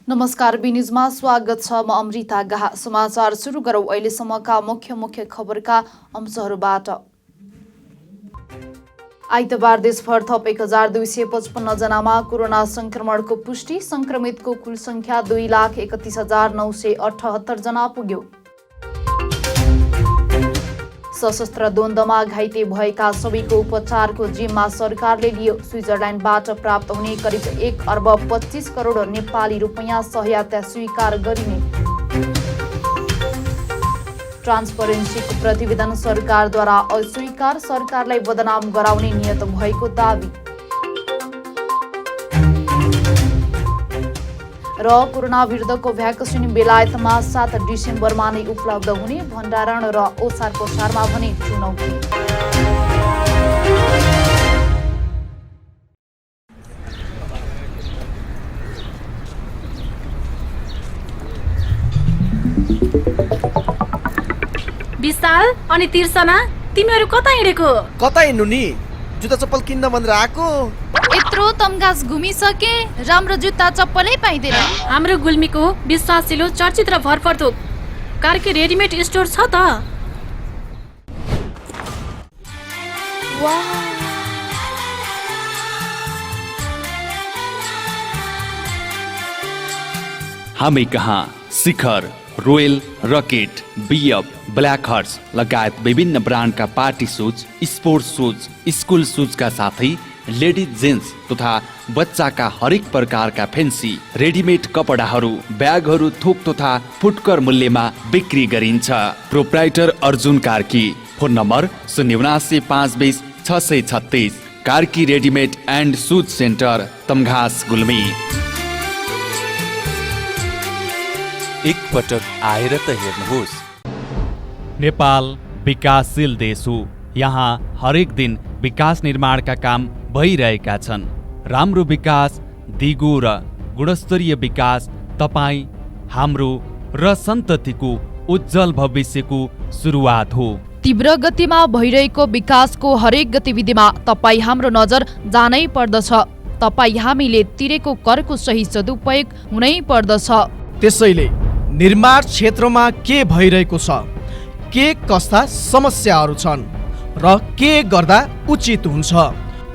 नमस्कार, बी न्यूजमा स्वागत छ। म अमृता गाहा। समाचार सुरु गरौँ अहिलेसम्मका मुख्य खबरका अंशहरूबाट। आइतबार देशभर थप 1255 जनामा कोरोना संक्रमणको पुष्टि। संक्रमितको कुल संख्या 2,31,978 जना पुग्यो। सशस्त्र द्वन्द्वमा घाइते भएका सबैको उपचारको जिम्मा सरकारले लियो। स्विजरल्यान्डबाट प्राप्त हुने करिब 1 अर्ब 25 करोड नेपाली रुपैयाँ सहायता स्वीकार गरिने। ट्रान्सपरेन्सीको प्रतिवेदन सरकारद्वारा अस्वीकार। सरकारलाई बदनाम गराउने नियत भएको दावी। र कोरोना विरुद्धको भ्याक्सिन बेलायतमा 7 डिसेम्बरमा नै उपलब्ध हुने। भण्डारण र ओसार पसारमा भने चुनौती। विशाल अनि तिर्सना, तिमीहरू कता हिँडेको? कता हिँड्नु नि? जुत्ता चप्पल किन्न भनेर आएको। यत्रो तमघास घुमिसके, राम्रो जुत्ता चप्पलै पाइँदैन। हाम्रो गुल्मीको विश्वासिलो चर्चित र भरपर्दो कार्की रेडिमेड स्टोर छ त। हामी कहाँ Shikhar, Royal, Rocket, BF, Black Horse लगायत विभिन्न ब्रान्डका party shoes, sports shoes, school सुजका साथै लेडिज जेन्ट्स तथा बच्चाका हरेक प्रकारका फेन्सी रेडिमेड कपडाहरू, ब्यागहरू थोक तथा फुटकर मूल्यमा बिक्री गरिन्छ। Proprietor Arjun Karki. Phone number 079 520 Karki readymade and shoes centre, Tamghas, Gulmi. एक पटक आएर त हेर्नुहोस्। नेपाल विकासशील देश हो। यहाँ हरेक दिन विकास निर्माणका काम भइरहेका छन्। राम्रो विकास, दिगो र गुणस्तरीय विकास तपाईँ, हाम्रो र सन्ततिको उज्जवल भविष्यको सुरुवात हो। तीव्र गतिमा भइरहेको विकासको हरेक गतिविधिमा तपाईँ हाम्रो नजर जानै पर्दछ। तपाईँ हामीले तिरेको करको सही सदुपयोग हुनै पर्दछ। त्यसैले निर्माण क्षेत्रमा के भइरहेको छ, के कस्ता समस्याहरू छन् र के गर्दा उचित हुन्छ,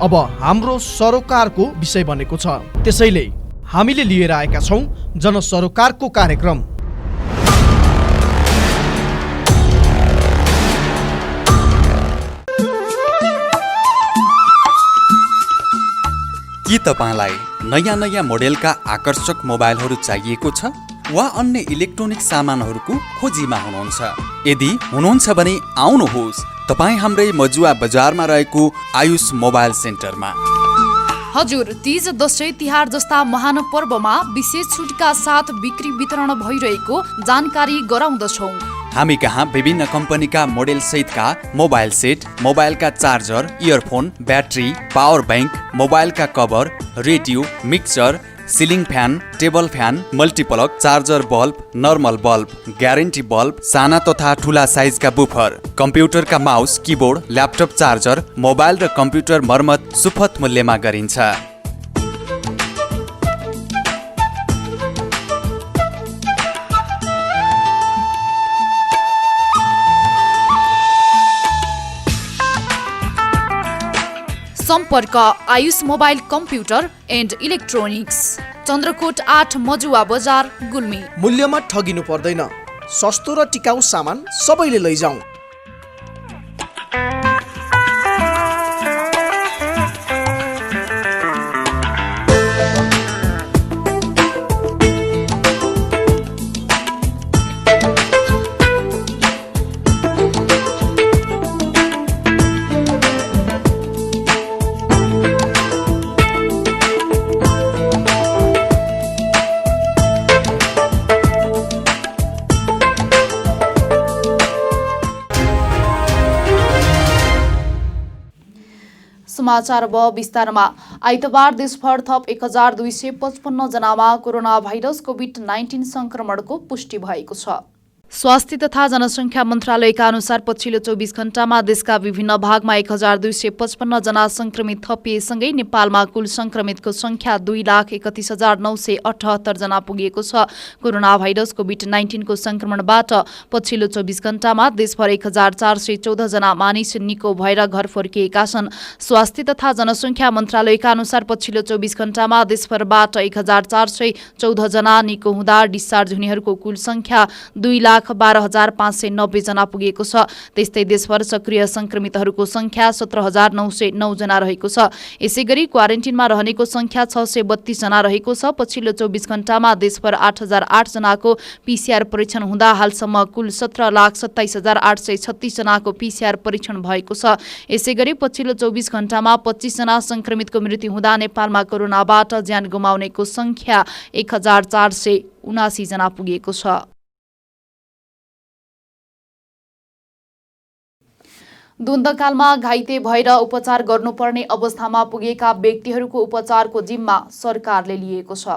अब हाम्रो सरोकारको विषय बनेको छ। त्यसैले हामीले लिएर आएका छौँ जनसरोकारको कार्यक्रम। के तपाईलाई नयाँ मोडेलका आकर्षक मोबाइलहरू चाहिएको छ वा अन्य इलेक्ट्रोनिक सामानहरूको खोजीमा हुनुहुन्छ? यदि हुनुहुन्छ भने आउनुहोस् तपाईँ हाम्रै मजुवा बजारमा रहेको आयुष मोबाइल सेन्टरमा। हजुर, तीज, दशैं, तिहार जस्ता महान पर्वमा विशेष छुटका साथ बिक्री वितरण भइरहेको जानकारी गराउँदछौँ। हामी कहाँ विभिन्न कम्पनीका मोडेल सहितका मोबाइल सेट, मोबाइलका charger, earphone, battery, power bank, मोबाइलका cover, radio, mixer, ceiling fan, table fan, multiplug, charger bulb, normal bulb, guarantee bulb, साना तथा ठुला साइजका बुफर, कम्प्युटरका mouse, keyboard, laptop charger, mobile र कम्प्युटर मर्मत सुपथ मूल्यमा गरिन्छ। सम्पर्क Aayush mobile computer and electronics, Chandrakot 8, Majuwa Bazar, Gulmi. मूल्यमा ठगिनु पर्दैन। सस्तो र टिकाउ सामान सबैले लैजाउँ। समाचार अब विस्तारमा। आइतबार देशभर थप 1255 जनामा कोरोना भाइरस कोभिड-19 संक्रमणको पुष्टि भएको छ। स्वास्थ्य तथा जनसङ्ख्या मन्त्रालयका अनुसार पछिल्लो 24 घण्टामा देशका विभिन्न भागमा 1255 जना संक्रमित थपिएसँगै नेपालमा कुल संक्रमितको संख्या 2,31,978 जना पुगेको छ। कोरोना भाइरस कोभिड-19 को संक्रमणबाट पछिल्लो 24 घण्टामा देशभर 1414 जना मानिस निको भएर घर फर्किएका छन्। स्वास्थ्य तथा जनसङ्ख्या मन्त्रालयका अनुसार पछिल्लो 24 घण्टामा देशभरबाट 1414 जना निको हुँदा डिस्चार्ज हुनेहरूको कुल संख्या 2,12,590 जना पुगेको छ। त्यस्तै देशभर सक्रिय संक्रमितहरूको संख्या 17,909 जना रहेको छ। यसैगरी क्वारेन्टिनमा रहनेको संख्या 632 जना रहेको छ। पछिल्लो 24 घण्टामा देशभर 8,008 जनाको पीसीआर परीक्षण हुँदा हालसम्म कुल 17,27,836 जनाको पीसीआर परीक्षण भएको छ। यसैगरी पछिल्लो 24 घण्टामा 25 जना संक्रमितको मृत्यु हुँदा नेपालमा कोरोनाबाट ज्यान गुमाउनेको संख्या 1,479 जना पुगेको छ। द्वन्द्वकालमा घाइते भएर उपचार गर्नुपर्ने अवस्थामा पुगेका व्यक्तिहरूको उपचारको जिम्मा सरकारले लिएको छ।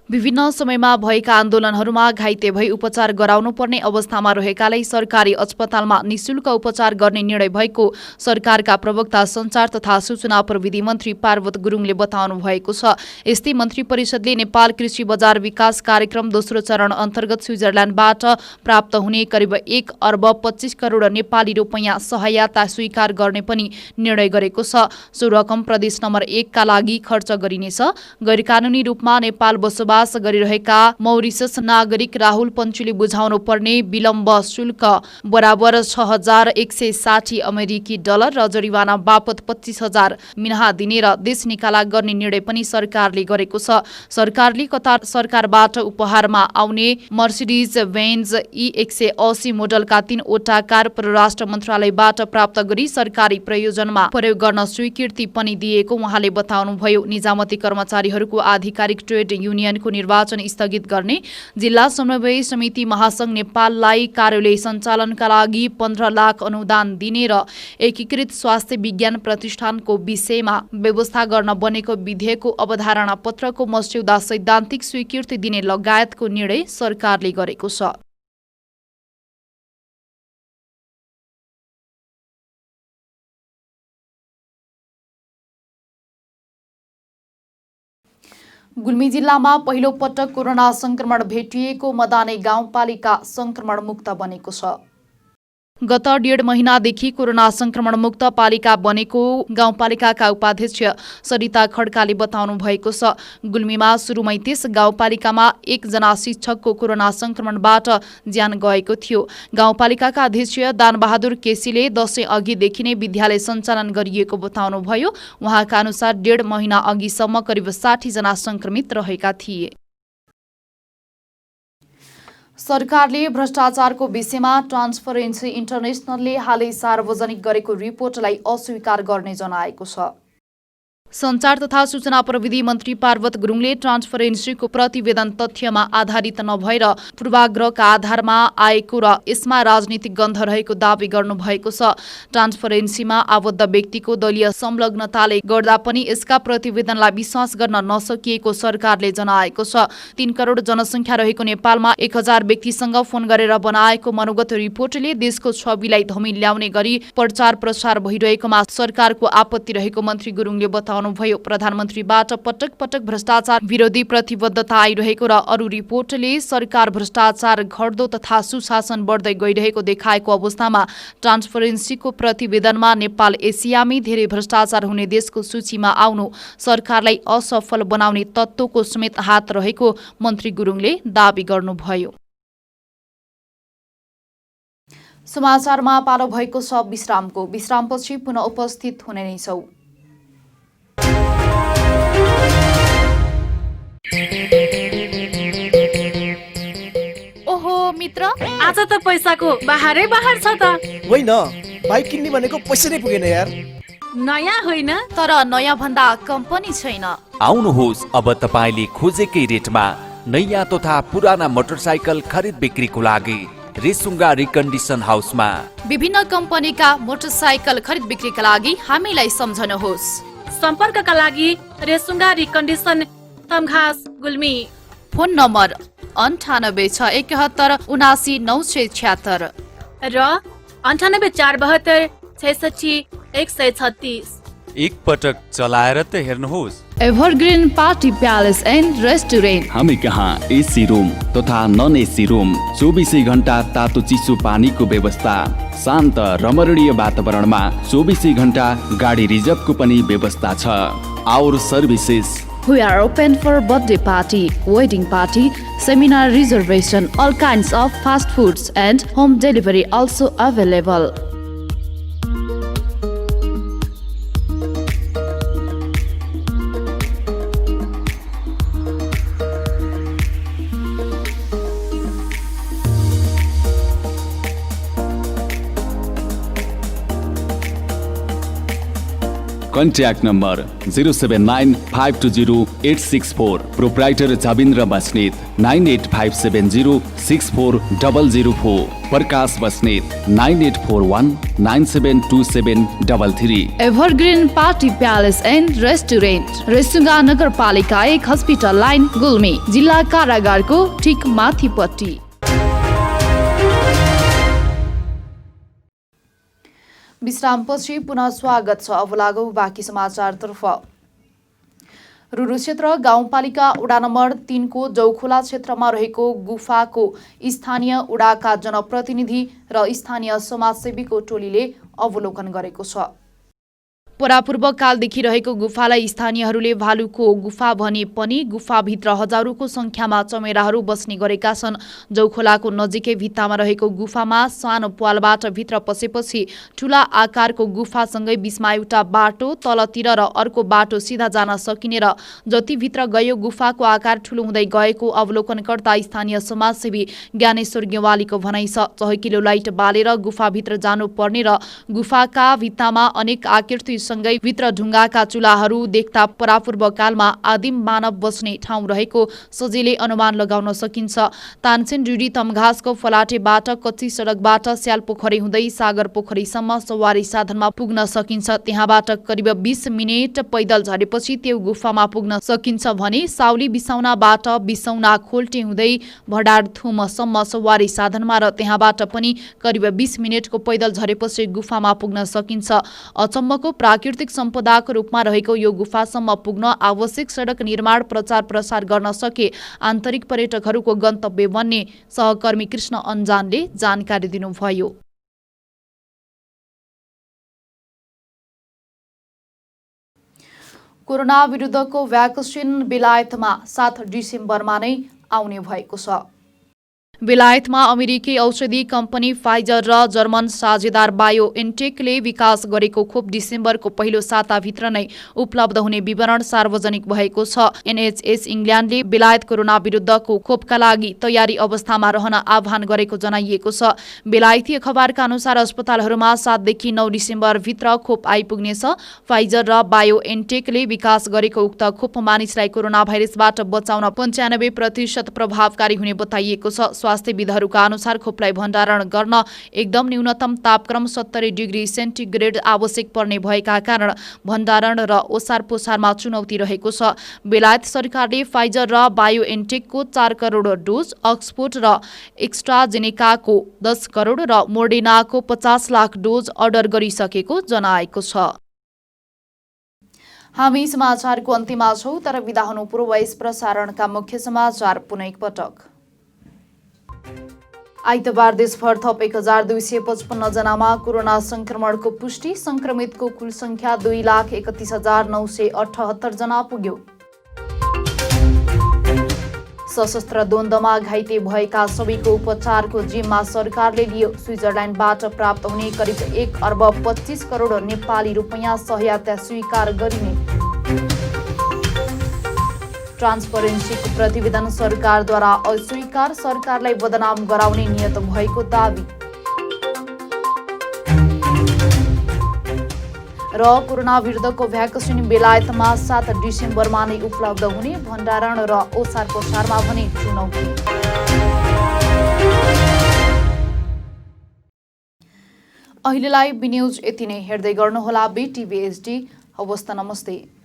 विभिन्न समयमा भएका आन्दोलनहरूमा घाइते भई उपचार गराउनुपर्ने अवस्थामा रहेकाले सरकारी अस्पतालमा निशुल्क उपचार गर्ने निर्णय भएको सरकारका प्रवक्ता सञ्चार तथा सूचना प्रविधि मन्त्री पार्वत गुरुङले बताउनु भएको छ। यस्तै मन्त्री परिषदले नेपाल कृषि बजार विकास कार्यक्रम दोस्रो चरण अन्तर्गत स्विजरल्याण्डबाट प्राप्त हुने करिब 1 अर्ब 25 करोड नेपाली रुपैयाँ सहायता स्वीकार गर्ने पनि निर्णय गरेको छ। सो रकम प्रदेश नम्बर 1 का लागि खर्च गरिनेछ। गैरकानूनी रूपमा नेपाल बसोबास गरिरहेका मौरिसस नागरिक राहुल पञ्चुले बुझाउनु पर्ने विलम्ब शुल्क बराबर 6,160 अमेरिकी डलर र जरिवाना बापत 25,000 मिनाहा दिने र देश निकाला गर्ने निर्णय पनि सरकारले गरेको छ। सरकारले कतार सरकारबाट उपहारमा आउने मर्सिडिज बेन्ज E180 मोडलका 3 वटा कार परराष्ट्र मन्त्रालयबाट प्राप्त गरी सरकारी प्रयोजनमा प्रयोग गर्न स्वीकृति पनि दिएको उहाँले बताउनुभयो। निजामती कर्मचारीहरूको आधिकारिक ट्रेड युनियनको निर्वाचन स्थगित गर्ने, जिल्ला समन्वय समिति महासंघ नेपाललाई कार्यालय सञ्चालनका लागि 15 लाख अनुदान दिने र एकीकृत स्वास्थ्य विज्ञान प्रतिष्ठानको विषयमा व्यवस्था गर्न बनेको विधेयकको अवधारणा पत्रको मस्यौदा सैद्धान्तिक स्वीकृति दिने लगायतको निर्णय सरकारले गरेको छ। गुल्मी जिल्लामा पहिलो पटक कोरोना संक्रमण भेटिएको मदाने गाउँपालिका संक्रमण मुक्त बनेको छ। गत 1.5 महिनादेखि कोरोना संक्रमण मुक्त पालिका बनेको गाउँपालिकाका उपाध्यक्ष सरिता खड्काले बताउनु भएको छ। गुल्मीमा सुरुमै त्यस गाउँपालिकामा 1 जना शिक्षकको कोरोना संक्रमणबाट ज्यान गएको थियो। गाउँपालिकाका अध्यक्ष दानबहादुर केसीले दशैं अघिदेखि नै विद्यालय सञ्चालन गरिएको बताउनुभयो। उहाँका अनुसार 1.5 महिना अघिसम्म करिब 60 जना संक्रमित रहेका थिए। सरकारले भ्रष्टाचारको विषयमा ट्रान्सपरेन्सी इन्टरनेसनलले हालै सार्वजनिक गरेको रिपोर्टलाई अस्वीकार गर्ने जनाएको छ। सञ्चार तथा सूचना प्रविधि मन्त्री पार्वत गुरुङले ट्रान्सपरेन्सीको प्रतिवेदन तथ्यमा आधारित नभएर पूर्वाग्रहका आधारमा आएको र यसमा राजनीतिक गन्ध रहेको दावी गर्नुभएको छ। ट्रान्सपरेन्सीमा आबद्ध व्यक्तिको दलीय संलग्नताले गर्दा पनि यसका प्रतिवेदनलाई विश्वास गर्न नसकिएको सरकारले जनाएको छ। 3 करोड जनसङ्ख्या रहेको नेपालमा 1000 व्यक्तिसँग फोन गरेर बनाएको मनोगत रिपोर्टले देशको छविलाई धमिल्याउने गरी प्रचार प्रसार भइरहेकोमा सरकारको आपत्ति रहेको मन्त्री गुरुङले बताउनु भयो। प्रधानमन्त्रीबाट पटक पटक भ्रष्टाचार विरोधी प्रतिबद्धता आइरहेको र अरू रिपोर्टले सरकार भ्रष्टाचार घट्दो तथा सुशासन बढ्दै गइरहेको देखाएको अवस्थामा ट्रान्सपरेन्सीको प्रतिवेदनमा नेपाल एसियामै धेरै भ्रष्टाचार हुने देशको सूचीमा आउनु सरकारलाई असफल बनाउने तत्त्वको समेत हात रहेको मन्त्री गुरुङले दावी गर्नुभयो। समाचारमा पालो भएको छ विश्रामको। विश्रामपछि पुनः उपस्थित हुने नै छौं। ओहो मित्र, आज त पैसाको बाहरै बाहर छ त। होइन, बाइक किन्ने भनेको पैसा नै पुगेन यार। नयाँ होइन तर नयाँ भन्दा कम पनि छैन। आउनुहोस्, अब तपाईले खोजेकै रेटमा नयाँ तथा पुराना मोटरसाइकल खरिद बिक्रीको लागि रेसुङ्गा रिकन्डिसन हाउसमा। विभिन्न कम्पनीका मोटरसाइकल खरिद बिक्रीका लागि हामीलाई सम्झनुहोस्। सम्पर्कका लागि Resunga recondition Tamghas Gulmi. Phone number 98 71 79 976 र 98 472 66 136। एक पटक चलाएर त हेर्नुहोस्। Evergreen Party Palace and restaurant. हामी कहाँ एसी रुम तथा नन एसी रुम, 24 घण्टा तातो चिसो पानीको व्यवस्था, शान्त रमणीय वातावरणमा 24 घण्टा गाडी रिजर्भको पनि व्यवस्था छ। Our services. We are open for birthday party, wedding party, seminar reservation, all kinds of fast foods and home delivery also available. Contact number 0795208664। Proprietor Jabindra Basnet 9857064004। Prakash Basnet 9841972733। Evergreen Party Palace and Restaurant, Resunga नगरपालिका 1 हस्पिटल लाइन गुल्मी, जिल्ला कारागारको ठिक माथिपट्टि। विश्रामपछि पुनः स्वागत छ। अब लागौँ बाँकी समाचारतर्फ। रुरु क्षेत्र गाउँपालिका वडा नम्बर 3 को जौखोला क्षेत्रमा रहेको गुफाको स्थानीय वडाका जनप्रतिनिधि र स्थानीय समाजसेवीको टोलीले अवलोकन गरेको छ। परापूर्व कालदेखि रहेको गुफालाई स्थानीयहरूले भालुको गुफा भने पनि गुफाभित्र हजारौंको संख्यामा चमेराहरू बस्ने गरेका छन्। जौखोलाको नजिकै भित्तामा रहेको गुफामा सानो प्वालबाट भित्र पसेपछि ठूला आकारको गुफासँगै बीचमा एउटा बाटो तलतिर र अर्को बाटो सिधा जान सकिने र जति भित्र गयो गुफाको आकार ठूलो हुँदै गएको अवलोकनकर्ता स्थानीय समाजसेवी ज्ञानेश्वर गेवालीको भनाइ छ। चहकिलो लाइट बालेर गुफाभित्र जानुपर्ने र गुफाका भित्तामा अनेक आकृति सँगै भित्र ढुङ्गाका चुलाहरू देख्दा परापूर्व कालमा आदिम मानव बस्ने ठाउँ रहेको सजिलै अनुमान लगाउन सकिन्छ। तानसेन डुडी तमघासको फलाटेबाट कच्ची सडकबाट स्याल पोखरी हुँदै सागर पोखरीसम्म सवारी साधनमा पुग्न सकिन्छ। त्यहाँबाट करिब 20 मिनेट पैदल झरेपछि त्यो गुफामा पुग्न सकिन्छ भने साउली बिसाउनाबाट बिसौना खोल्टे हुँदै भडारथुमसम्म सवारी साधनमा र त्यहाँबाट पनि करिब 20 मिनेटको पैदल झरेपछि गुफामा पुग्न सकिन्छ। अचम्मको प्राकृतिक सम्पदाको रूपमा रहेको यो गुफासम्म पुग्न आवश्यक सडक निर्माण प्रचार प्रसार गर्न सके आन्तरिक पर्यटकहरूको गन्तव्य बन्ने सहकर्मी कृष्ण अन्जानले जानकारी दिनुभयो। कोरोना विरुद्धको भ्याक्सिन बेलायतमा 7 डिसेम्बरमा नै आउने भएको छ। बेलायतमा अमेरिकी औषधि कम्पनी फाइजर र जर्मन साझेदार बायोएनटेकले विकास गरेको खोप डिसेम्बरको पहिलो साताभित्र नै उपलब्ध हुने विवरण सार्वजनिक भएको छ। एनएचएस इङ्ल्यान्डले बेलायत कोरोना विरुद्धको खोपका लागि तयारी अवस्थामा रहन आह्वान गरेको जनाइएको छ। बेलायती अखबारका अनुसार अस्पतालहरूमा 7 देखि 9 डिसेम्बरभित्र खोप आइपुग्नेछ। फाइजर र बायोएनटेकले विकास गरेको उक्त खोप मानिसलाई कोरोना भाइरसबाट बचाउन 95% प्रभावकारी हुने बताइएको छ। स्वास्थ्यविदहरूका अनुसार खोपलाई भण्डारण गर्न एकदम न्यूनतम तापक्रम 70 डिग्री सेन्टिग्रेड आवश्यक पर्ने भएका कारण भण्डारण र ओसार पोसारमा चुनौती रहेको छ। बेलायत सरकारले फाइजर र बायोएनटेकको 4 करोड डोज, अक्सफोर्ड र एक्स्ट्राजेनेकाको 10 करोड र मोर्डेनाको 50 लाख डोज अर्डर गरिसकेको जनाएको छ। हामी समाचारको अन्त्यमा छौं, तर बिदा हुनु पूर्व यस प्रसारणका मुख्य समाचार पुनः एकपटक। आइतबार देशभर थप 1255 जनामा कोरोना संक्रमणको पुष्टि। संक्रमितको कुल संख्या 2,31,978 जना पुग्यो। सशस्त्र द्वन्द्वमा घाइते भएका सबैको उपचारको जिम्मा सरकारले लियो। स्विजरल्यान्डबाट प्राप्त हुने करिब 1 अर्ब 25 करोड नेपाली रुपैयाँ सहायता स्वीकार गरिने। ट्रान्सपरेन्सीको प्रतिवेदन सरकारद्वारा अस्वीकार, सरकारलाई बदनाम गराउने नियत भएको दावी। र कोरोना विरुद्धको भ्याक्सिन बेलायतमा 7 डिसेम्बरमा नै उपलब्ध हुने, भण्डारण र ओसार पोसारमा भने चुनौती। अहिलेलाई बी न्यूज यति नै। हेर्दै गर्नुहोला BTV HD। हवस् त, नमस्ते।